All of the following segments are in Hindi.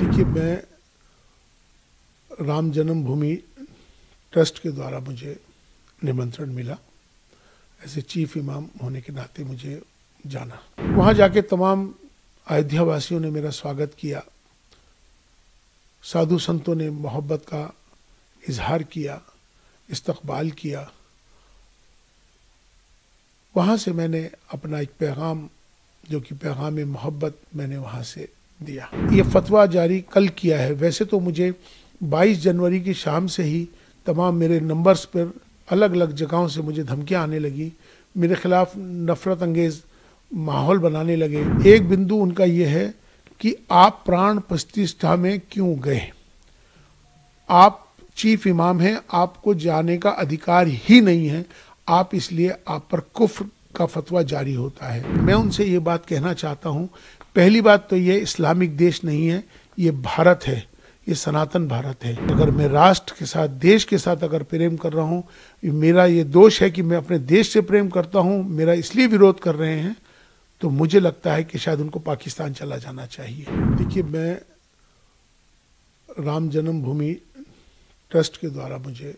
देखिए, मैं राम जन्मभूमि ट्रस्ट के द्वारा मुझे निमंत्रण मिला। ऐसे चीफ इमाम होने के नाते मुझे जाना। वहाँ जाके तमाम अयोध्या वासियों ने मेरा स्वागत किया। साधु संतों ने मोहब्बत का इजहार किया, इस्तकबाल किया। वहाँ से मैंने अपना एक पैगाम, जो कि पैगाम मोहब्बत, मैंने वहाँ से दिया। ये फतवा जारी कल किया है। वैसे तो मुझे 22 जनवरी की शाम से ही तमाम मेरे नंबर्स पर अलग अलग जगहों से मुझे धमकियाँ आने लगी, मेरे खिलाफ नफरत अंगेज माहौल बनाने लगे। एक बिंदु उनका ये है कि आप प्राण प्रतिष्ठा में क्यों गए? आप चीफ इमाम हैं, आपको जाने का अधिकार ही नहीं है। आप इसलिए आप पर कुफ्र का फतवा जारी होता है। मैं उनसे ये बात कहना चाहता हूँ, पहली बात तो ये इस्लामिक देश नहीं है, ये भारत है, ये सनातन भारत है। अगर मैं राष्ट्र के साथ, देश के साथ अगर प्रेम कर रहा हूँ, मेरा ये दोष है कि मैं अपने देश से प्रेम करता हूँ, मेरा इसलिए विरोध कर रहे हैं, तो मुझे लगता है कि शायद उनको पाकिस्तान चला जाना चाहिए। देखिए, मैं राम जन्मभूमि ट्रस्ट के द्वारा मुझे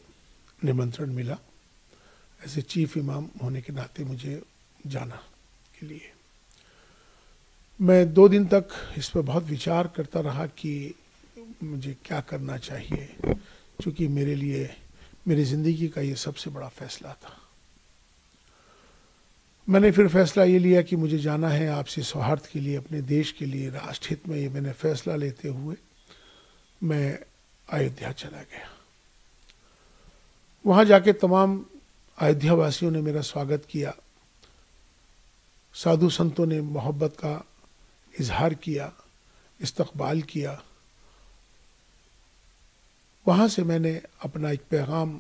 निमंत्रण मिला। ऐसे चीफ इमाम होने के नाते मुझे जाना के लिए मैं 2 दिन तक इस पर बहुत विचार करता रहा कि मुझे क्या करना चाहिए, क्योंकि मेरे लिए मेरी ज़िंदगी का ये सबसे बड़ा फैसला था। मैंने फिर फैसला ये लिया कि मुझे जाना है आपसी सौहार्द के लिए, अपने देश के लिए, राष्ट्र हित में। ये मैंने फैसला लेते हुए मैं अयोध्या चला गया। वहाँ जाके तमाम अयोध्या वासियों ने मेरा स्वागत किया। साधु संतों ने मोहब्बत का इजहार किया, इस्तकबाल किया। वहाँ से मैंने अपना एक पैगाम,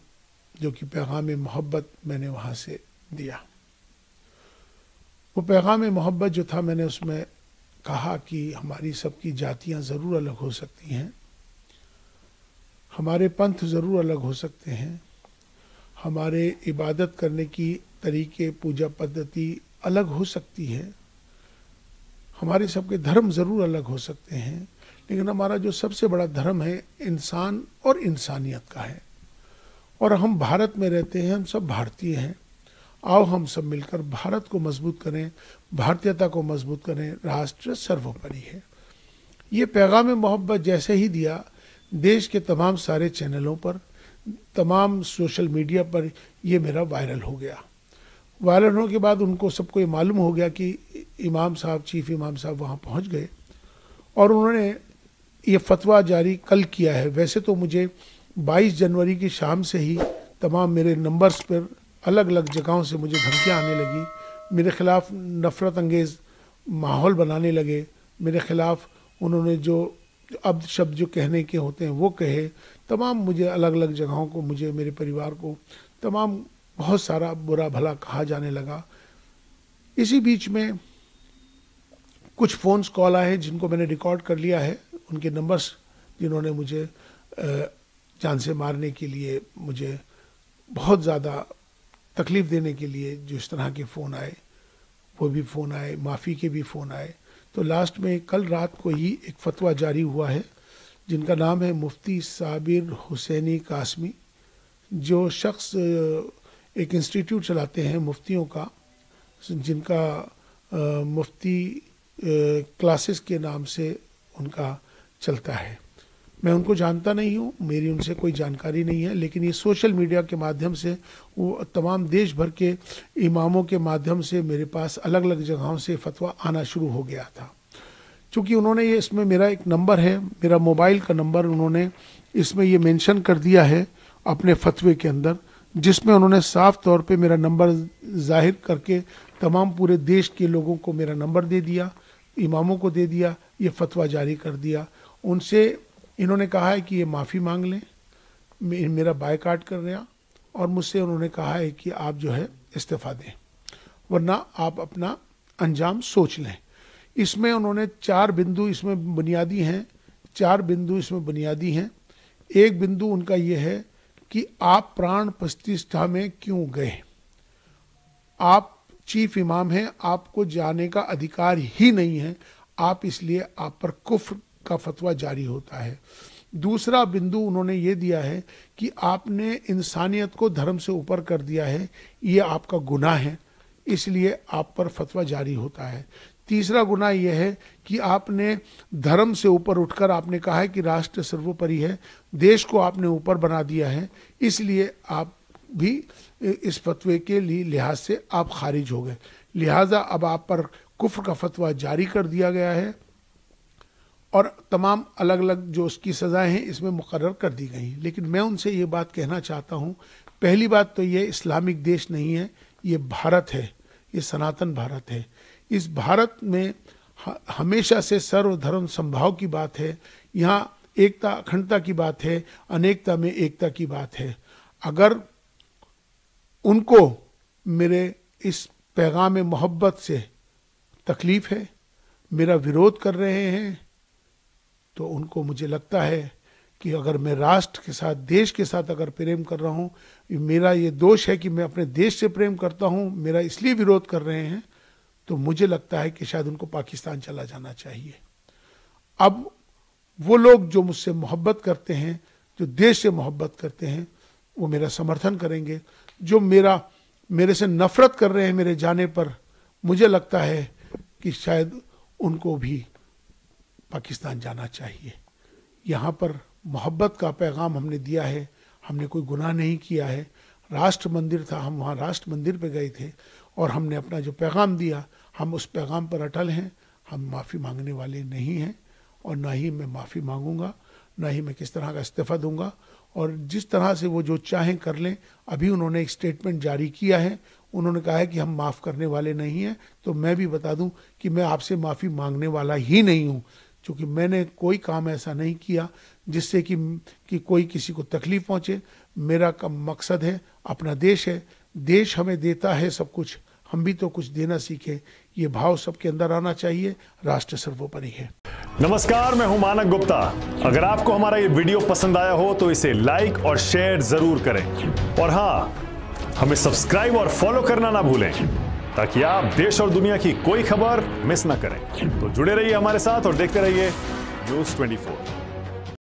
जो कि पैगाम मोहब्बत, मैंने वहाँ से दिया। वो पैगाम मोहब्बत जो था, मैंने उसमें कहा कि हमारी सबकी जातियाँ ज़रूर अलग हो सकती हैं, हमारे पंथ ज़रूर अलग हो सकते हैं, हमारे इबादत करने की तरीके, पूजा पद्धति अलग हो सकती है, हमारे सबके धर्म ज़रूर अलग हो सकते हैं, लेकिन हमारा जो सबसे बड़ा धर्म है इंसान और इंसानियत का है। और हम भारत में रहते हैं, हम सब भारतीय हैं। आओ हम सब मिलकर भारत को मजबूत करें, भारतीयता को मजबूत करें। राष्ट्र सर्वोपरि है। ये पैगाम मोहब्बत जैसे ही दिया, देश के तमाम सारे चैनलों पर, तमाम सोशल मीडिया पर ये मेरा वायरल हो गया। वायरल होने के बाद उनको सबको ये मालूम हो गया कि इमाम साहब, चीफ इमाम साहब वहाँ पहुँच गए और उन्होंने ये फतवा जारी कल किया है। वैसे तो मुझे 22 जनवरी की शाम से ही तमाम मेरे नंबर्स पर अलग अलग जगहों से मुझे धमकियाँ आने लगी, मेरे खिलाफ नफरत अंगेज माहौल बनाने लगे, मेरे खिलाफ उन्होंने जो अब शब्द जो कहने के होते हैं वो कहे। तमाम मुझे अलग अलग जगहों को, मुझे, मेरे परिवार को तमाम बहुत सारा बुरा भला कहा जाने लगा। इसी बीच में कुछ फ़ोन्स कॉल आए जिनको मैंने रिकॉर्ड कर लिया है, उनके नंबर्स, जिन्होंने मुझे जान से मारने के लिए, मुझे बहुत ज़्यादा तकलीफ़ देने के लिए जो इस तरह के फ़ोन आए, वो भी फ़ोन आए, माफ़ी के भी फ़ोन आए। तो लास्ट में कल रात को ही एक फतवा जारी हुआ है, जिनका नाम है मुफ्ती साबिर हुसैनी कासमी, जो शख्स एक इंस्टीट्यूट चलाते हैं मुफ्तियों का, जिनका मुफ्ती क्लासेस के नाम से उनका चलता है। मैं उनको जानता नहीं हूँ, मेरी उनसे कोई जानकारी नहीं है, लेकिन ये सोशल मीडिया के माध्यम से, वो तमाम देश भर के इमामों के माध्यम से मेरे पास अलग अलग जगहों से फतवा आना शुरू हो गया था। चूँकि उन्होंने ये, इसमें मेरा एक नंबर है, मेरा मोबाइल का नंबर उन्होंने इसमें ये मेंशन कर दिया है अपने फतवे के अंदर, जिसमें उन्होंने साफ तौर पे मेरा नंबर जाहिर करके तमाम पूरे देश के लोगों को मेरा नंबर दे दिया, इमामों को दे दिया, ये फतवा जारी कर दिया। उनसे इन्होंने कहा है कि ये माफ़ी मांग लें, मेरा बायकाट कर रहे हैं, और मुझसे उन्होंने कहा है कि आप जो है इस्तीफ़ा दें, वरना आप अपना अंजाम सोच लें। इसमें उन्होंने 4 बिंदु इसमें बुनियादी हैं, 4 बिंदु इसमें बुनियादी हैं। एक बिंदु उनका ये है कि आप प्राण प्रतिष्ठा में क्यों गए? आप चीफ इमाम हैं, आपको जाने का अधिकार ही नहीं है। आप इसलिए आप पर कुफ्र का फतवा जारी होता है। दूसरा बिंदु उन्होंने ये दिया है कि आपने इंसानियत को धर्म से ऊपर कर दिया है, ये आपका गुनाह है, इसलिए आप पर फतवा जारी होता है। तीसरा गुनाह यह है कि आपने धर्म से ऊपर उठकर आपने कहा है कि राष्ट्र सर्वोपरि है, देश को आपने ऊपर बना दिया है, इसलिए आप भी इस फतवे के लिहाज से आप खारिज हो गए। लिहाजा अब आप पर कुफ्र का फतवा जारी कर दिया गया है और तमाम अलग अलग जो उसकी सज़ाएं हैं इसमें मुकर्रर कर दी गई हैं। लेकिन मैं उनसे ये बात कहना चाहता हूँ, पहली बात तो ये इस्लामिक देश नहीं है, ये भारत है, ये सनातन भारत है। इस भारत में हमेशा से सर्वधर्म संभाव की बात है, यहाँ एकता अखंडता की बात है, अनेकता में एकता की बात है। अगर उनको मेरे इस पैगाम मोहब्बत से तकलीफ है, मेरा विरोध कर रहे हैं, तो उनको मुझे लगता है कि अगर मैं राष्ट्र के साथ, देश के साथ अगर प्रेम कर रहा हूँ, मेरा ये दोष है कि मैं अपने देश से प्रेम करता हूँ, मेरा इसलिए विरोध कर रहे हैं, तो मुझे लगता है कि शायद उनको पाकिस्तान चला जाना चाहिए। अब वो लोग जो मुझसे मोहब्बत करते हैं, जो देश से मोहब्बत करते हैं, वो मेरा समर्थन करेंगे। जो मेरे से नफरत कर रहे हैं मेरे जाने पर, मुझे लगता है कि शायद उनको भी पाकिस्तान जाना चाहिए। यहाँ पर मोहब्बत का पैगाम हमने दिया है, हमने कोई गुनाह नहीं किया है। राष्ट्र मंदिर था, हम वहाँ राष्ट्र मंदिर पे गए थे और हमने अपना जो पैगाम दिया, हम उस पैगाम पर अटल हैं। हम माफ़ी मांगने वाले नहीं हैं और ना ही मैं माफ़ी मांगूंगा, ना ही मैं किस तरह का इस्तीफ़ा दूंगा। और जिस तरह से वो जो चाहें कर लें। अभी उन्होंने एक स्टेटमेंट जारी किया है, उन्होंने कहा है कि हम माफ़ करने वाले नहीं हैं। तो मैं भी बता दूं कि मैं आपसे माफ़ी मांगने वाला ही नहीं हूं, क्योंकि मैंने कोई काम ऐसा नहीं किया जिससे कि कोई किसी को तकलीफ पहुंचे। मेरा का मकसद है, अपना देश है, देश हमें देता है सब कुछ, हम भी तो कुछ देना सीखें। ये भाव सबके अंदर आना चाहिए। राष्ट्र सर्वोपरि है। नमस्कार, मैं हूं मानक गुप्ता। अगर आपको हमारा ये वीडियो पसंद आया हो तो इसे लाइक और शेयर जरूर करें, और हाँ, हमें सब्सक्राइब और फॉलो करना ना भूलें, ताकि आप देश और दुनिया की कोई खबर मिस ना करें। तो जुड़े रहिए हमारे साथ और देखते रहिए News 24।